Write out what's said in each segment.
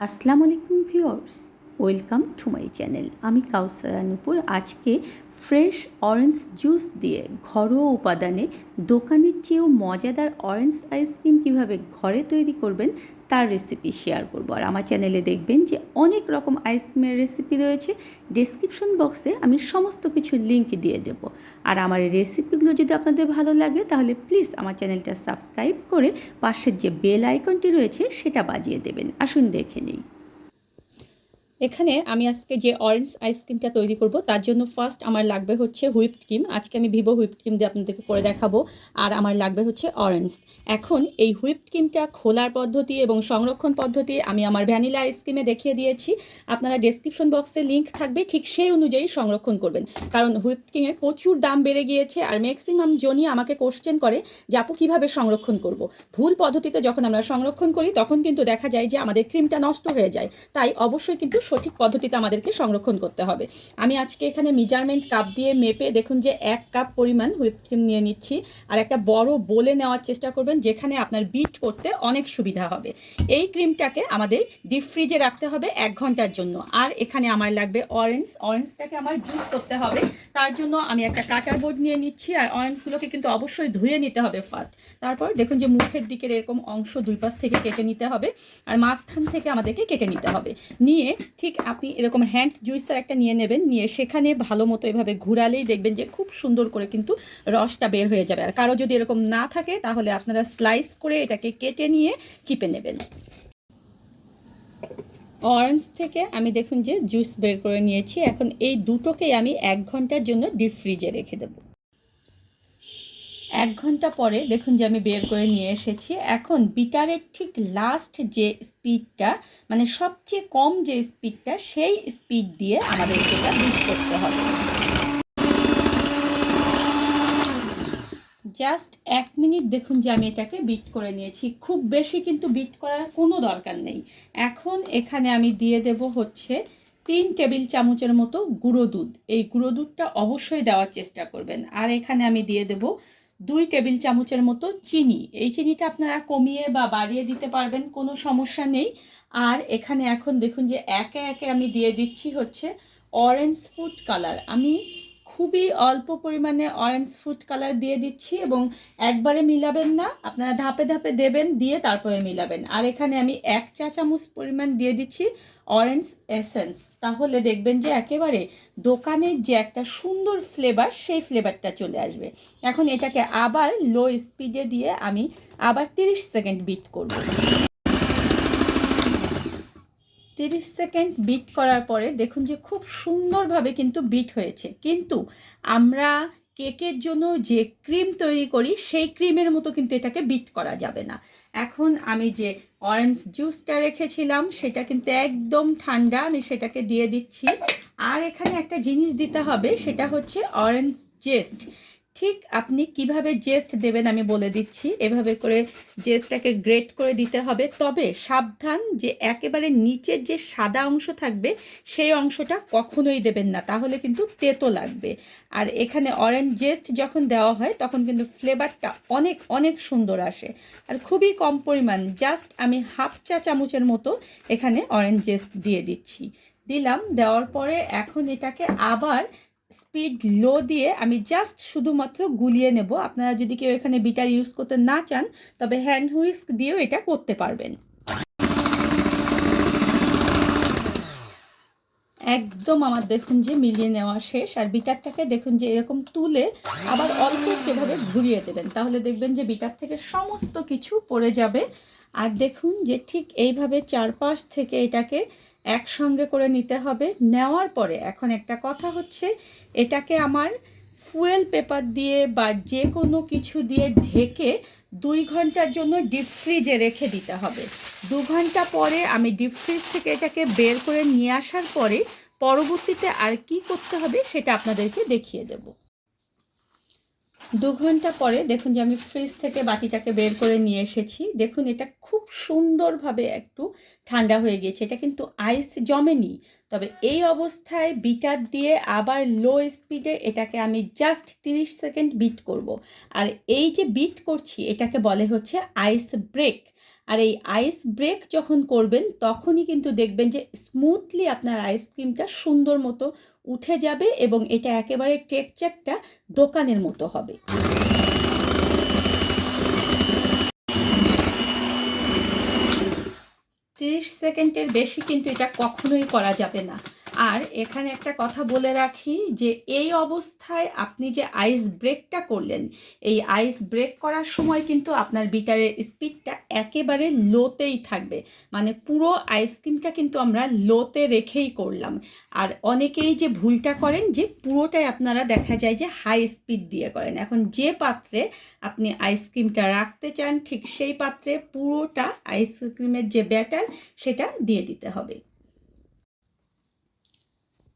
আসসালামু আলাইকুম viewers, welcome to my channel. আমি কাউসারা নূপুর। আজকে ফ্রেশ অরেঞ্জ জুস দিয়ে ঘরোয়া উপাদানে দোকানের চেয়েও মজাদার অরেঞ্জ আইসক্রিম কীভাবে ঘরে তৈরি করবেন তার রেসিপি শেয়ার করব। আর আমার চ্যানেলে দেখবেন যে অনেক রকম আইসক্রিমের রেসিপি রয়েছে। ডেসক্রিপশন বক্সে আমি সমস্ত কিছু লিঙ্ক দিয়ে দেব। আর আমার এই রেসিপিগুলো যদি আপনাদের ভালো লাগে তাহলে প্লিজ আমার চ্যানেলটা সাবস্ক্রাইব করে পাশের যে বেল আইকনটি রয়েছে সেটা বাজিয়ে দেবেন। আসুন দেখে নিই। এখানে আমি আজকে যে অরেঞ্জ আইসক্রিমটা তৈরি করব তার জন্য ফার্স্ট আমার লাগবে হচ্ছে হুইপড ক্রিম। আজকে আমি ভিভো হুইপড ক্রিম দিয়ে আপনাদেরকে করে দেখাবো। আর আমার লাগবে হচ্ছে অরেঞ্জ। এখন এই হুইপড ক্রিমটা খোলার পদ্ধতি এবং সংরক্ষণ পদ্ধতি আমি আমার ভ্যানিলা আইসক্রিমে দেখিয়ে দিয়েছি। আপনারা ডেসক্রিপশন বক্সে লিঙ্ক থাকবে, ঠিক সেই অনুযায়ী সংরক্ষণ করবেন। কারণ হুইপড ক্রিমের প্রচুর দাম বেড়ে গিয়েছে আর ম্যাক্সিমাম জনই আমাকে কোশ্চেন করে যে আপু কীভাবে সংরক্ষণ করব। ভুল পদ্ধতিতে যখন আমরা সংরক্ষণ করি তখন কিন্তু দেখা যায় যে আমাদের ক্রিমটা নষ্ট হয়ে যায়। তাই অবশ্যই কিন্তু সঠিক পদ্ধতিতে আমাদেরকে সংরক্ষণ করতে হবে। আমি আজকে এখানে মেজারমেন্ট কাপ দিয়ে মেপে দেখুন যে 1 কাপ পরিমাণ হুইপ ক্রিম নিয়ে নিচ্ছি। আর একটা বড় বোলে নেওয়ার চেষ্টা করবেন যেখানে আপনার বিট করতে অনেক সুবিধা হবে। এই ক্রিমটাকে আমাদের ডিপ ফ্রিজে রাখতে হবে 1 ঘন্টার জন্য। আর এখানে আমার লাগবে অরেঞ্জটাকে আমার জুস করতে হবে। তার জন্য আমি একটা কাটার বোর্ড নিয়ে নিচ্ছি। আর অরেঞ্জগুলোকে কিন্তু অবশ্যই ধুয়ে নিতে হবে ফার্স্ট। তারপর দেখুন যে মুখের দিকের এরকম অংশ দুই পাশ থেকে কেটে নিতে হবে আর মাঝখান থেকে আমাদেরকে কেটে নিতে হবে। নিয়ে ঠিক আপনি এরকম হ্যান্ড জুইসার একটা নিয়ে নেবেন, নিয়ে সেখানে ভালো মতো এভাবে ঘুরালেই দেখবেন যে খুব সুন্দর করে কিন্তু রসটা বের হয়ে যাবে। আর কারো যদি এরকম না থাকে তাহলে আপনারা স্লাইস করে এটাকে কেটে নিয়ে চিপে নেবেন। অরেঞ্জ থেকে আমি দেখুন যে জুস বের করে নিয়েছি। এখন এই দুটোকেই আমি 1 ঘন্টার জন্য ডিপ ফ্রিজে রেখে দেবো। 1 ঘন্টা পরে দেখুন যে আমি বের করে নিয়ে এসেছি। এখন বিটারের ঠিক লাস্ট যে স্পিডটা, মানে সবচেয়ে কম যে স্পিডটা, সেই স্পিড দিয়ে আমাদের এটা বিট করতে হবে। জাস্ট 1 মিনিট দেখুন যে আমি এটাকে বিট করে নিয়েছি। খুব বেশি কিন্তু বিট করার কোনো দরকার নেই। এখন এখানে আমি দিয়ে দেব হচ্ছে 3 টেবিল চামচের মতো গুঁড়ো দুধ। এই গুঁড়ো দুধটা অবশ্যই দেওয়ার চেষ্টা করবেন। আর এখানে আমি দিয়ে দেব 2 টেবিল চামচের মতো চিনি। এই চিনিটা আপনারা কমিয়ে বা বাড়িয়ে দিতে পারবেন, কোনো সমস্যা নেই। আর এখানে এখন দেখুন যে একে একে আমি দিয়ে দিচ্ছি হচ্ছে অরেঞ্জ ফুড কালার। আমি খুবই অল্প পরিমাণে অরেঞ্জ ফুড কালার দিয়ে দিচ্ছি এবং একবারে মিলাবেন না, আপনারা ধাপে ধাপে দেবেন, দিয়ে তারপরে মিলাবেন। আর এখানে আমি 1 চা চামচ পরিমাণ দিয়ে দিচ্ছি অরেঞ্জ এসেন্স। তাহলে দেখবেন যে একেবারে দোকানের যে একটা সুন্দর ফ্লেভার, সেই ফ্লেভারটা চলে আসবে। এখন এটাকে আবার লো স্পিডে দিয়ে আমি আবার 30 সেকেন্ড বিট করব। 30 সেকেন্ড বিট করার পরে দেখুন যে খুব সুন্দরভাবে কিন্তু বিট হয়েছে। কিন্তু আমরা কেকের জন্য যে ক্রিম তৈরি করি সেই ক্রিমের মতো কিন্তু এটাকে বিট করা যাবে না। এখন আমি যে অরেঞ্জ জুসটা রেখেছিলাম সেটা কিন্তু একদম ঠান্ডা, আমি সেটাকে দিয়ে দিচ্ছি। আর এখানে একটা জিনিস দিতে হবে, সেটা হচ্ছে অরেঞ্জ জেস্ট। ঠিক আপনি কিভাবে জেস্ট দেবেন আমি বলে দিচ্ছি। এভাবে করে জেস্টটাকে গ্রেট করে দিতে হবে, তবে সাবধান যে একেবারে নিচের যে সাদা অংশ থাকবে সেই অংশটা কখনোই দেবেন না, তাহলে কিন্তু তেতো লাগবে। আর এখানে অরেঞ্জ জেস্ট যখন দেওয়া হয় তখন কিন্তু ফ্লেভারটা অনেক অনেক সুন্দর আসে। আর খুবই কম পরিমাণ, জাস্ট আমি 1/2 চা চামচের মতো এখানে অরেঞ্জ জেস্ট দিয়ে দিচ্ছি। দিলাম, দেওয়ার পরে এখন এটাকে আবার স্পিড লো দিয়ে আমি জাস্ট শুধুমাত্র গুলিয়ে নেব। আপনারা যদি কেউ এখানে বিটার ইউজ করতে না চান তবে হ্যান্ড হুইস্ক দিয়েও এটা করতে পারবেন। একদম আমার দেখুন যে মিলিয়ে নেওয়া শেষ। আর বিটারটাকে দেখুন যে এরকম তুলে আবার অল্প একটুভাবে ঘুরিয়ে দেবেন, তাহলে দেখবেন যে বিটার থেকে সমস্ত কিছু পড়ে যাবে। আর দেখুন যে ঠিক এইভাবে চারপাশ থেকে এটাকে একসঙ্গে করে নিতে হবে। নেওয়ার পরে এখন একটা কথা হচ্ছে, এটাকে আমার ফুয়েল পেপার দিয়ে বা যে কোনো কিছু দিয়ে ঢেকে 2 ঘন্টার জন্য ডিপ ফ্রিজে রেখে দিতে হবে। 2 ঘন্টা পরে আমি ডিপ ফ্রিজ থেকে এটাকে বের করে নিয়ে আসার পরে পরবর্তীতে আর কি করতে হবে সেটা আপনাদেরকে দেখিয়ে দেব। 2 ঘন্টা পরে দেখুন যে আমি ফ্রিজ থেকে বাটিটাকে বের করে নিয়ে এসেছি। দেখুন এটা খুব সুন্দরভাবে একটু ঠান্ডা হয়ে গিয়েছে। এটা কিন্তু আইস জমেনি। তবে এই অবস্থায় বিটার দিয়ে আবার লো স্পিডে এটাকে আমি জাস্ট 30 সেকেন্ড বিট করব। আর এই যে বিট করছি এটাকে বলে হচ্ছে আইস ব্রেক। আর এই আইস ব্রেক যখন করবেন তখনই কিন্তু দেখবেন যে স্মুথলি আপনার আইসক্রিমটা সুন্দর মতো উঠে যাবে এবং এটা একেবারে টেক্সচারটা দোকানের মতো হবে। 30 সেকেন্ডের বেশি কিন্তু এটা কখনোই করা যাবে না। আর এখানে একটা কথা বলে রাখি যে এই অবস্থায় আপনি যে আইস ব্রেকটা করলেন, এই আইস ব্রেক করার সময় কিন্তু আপনার বিটারের স্পিডটা একেবারে লোতেই থাকবে। মানে পুরো আইসক্রিমটা কিন্তু আমরা লোতে রেখেই করলাম। আর অনেকেই যে ভুলটা করেন যে পুরোটাই আপনারা দেখা যায় যে হাই স্পিড দিয়ে করেন। এখন যে পাত্রে আপনি আইসক্রিমটা রাখতে চান ঠিক সেই পাত্রে পুরোটা আইসক্রিমের যে ব্যাটার সেটা দিয়ে দিতে হবে।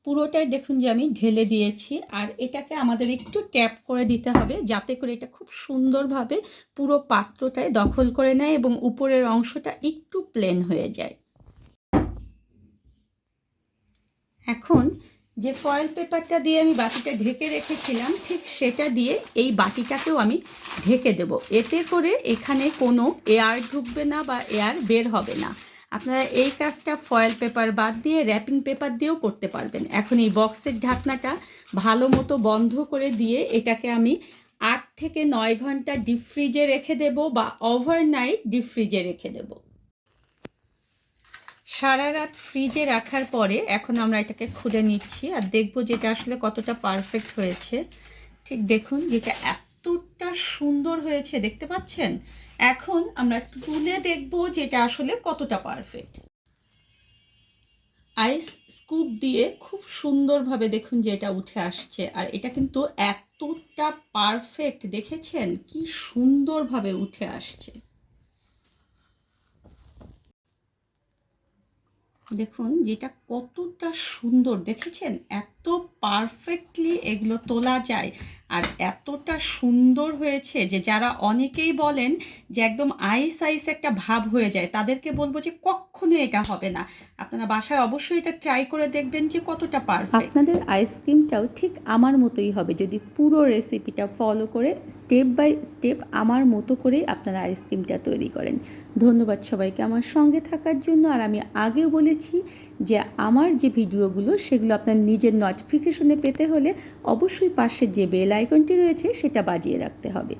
পুরোটাই দেখুন যে আমি ঢেলে দিয়েছি, আর এটাকে আমাদের একটু ট্যাপ করে দিতে হবে যাতে করে এটা খুব সুন্দরভাবে পুরো পাত্রটায় দখল করে নেয় এবং উপরের অংশটা একটু প্লেন হয়ে যায়। এখন যে ফয়েল পেপারটা দিয়ে আমি বাটিটা ঢেকে রেখেছিলাম ঠিক সেটা দিয়ে এই বাটিটাকেও আমি ঢেকে দেব। এতে করে এখানে কোনো এয়ার ঢুকবে না বা এয়ার বের হবে না। আপনারা এই কাজটা ফয়েল পেপার বাদ দিয়ে র্যাপিং পেপার দিয়েও করতে পারবেন। এখন এই বক্সের ঢাকনাটা ভালো মতো বন্ধ করে দিয়ে এটাকে আমি 8 থেকে 9 ঘন্টা ডিপ ফ্রিজে রেখে দেব বা ওভারনাইট ডিপ ফ্রিজে রেখে দেব। সারা রাত ফ্রিজে রাখার পরে এখন আমরা এটাকে খুলে নিচ্ছি আর দেখব যেটা আসলে কতটা পারফেক্ট হয়েছে। ঠিক দেখুন যেটা এতটা সুন্দর হয়েছে, দেখতে পাচ্ছেন? এখন আমরা তুলে দেখব যেটা আসলে কতটা পারফেক্ট। আইস স্কুপ দিয়ে খুব সুন্দরভাবে দেখুন যে এটা উঠে আসছে, আর এটা কিন্তু এতটা পারফেক্ট, দেখেছেন কি সুন্দরভাবে উঠে আসছে। দেখুন যেটা কতটা সুন্দর, দেখেছেন? এত পারফেক্টলি এগুলো তোলা যায় আর এতটা সুন্দর হয়েছে যে যারা অনেকেই বলেন যে একদম আইস আইস একটা ভাব হয়ে যায়, তাদেরকে বলবো যে কখনো এটা হবে না। আপনারা বাসায় অবশ্যই এটা ট্রাই করে দেখবেন যে কতটা পারফেক্ট। আপনাদের আইসক্রিমটাও ঠিক আমার মতোই হবে যদি পুরো রেসিপিটা ফলো করে স্টেপ বাই স্টেপ আমার মতো করেই আপনারা আইসক্রিমটা তৈরি করেন। ধন্যবাদ সবাইকে আমার সঙ্গে থাকার জন্য। আর আমি আগেও বলেছি যে আমার যে ভিডিওগুলো সেগুলো আপনার নিজের নোটিফিকেশনে পেতে হলে অবশ্যই পাশের যে বেল আইকনটি রয়েছে সেটা বাজিয়ে রাখতে হবে।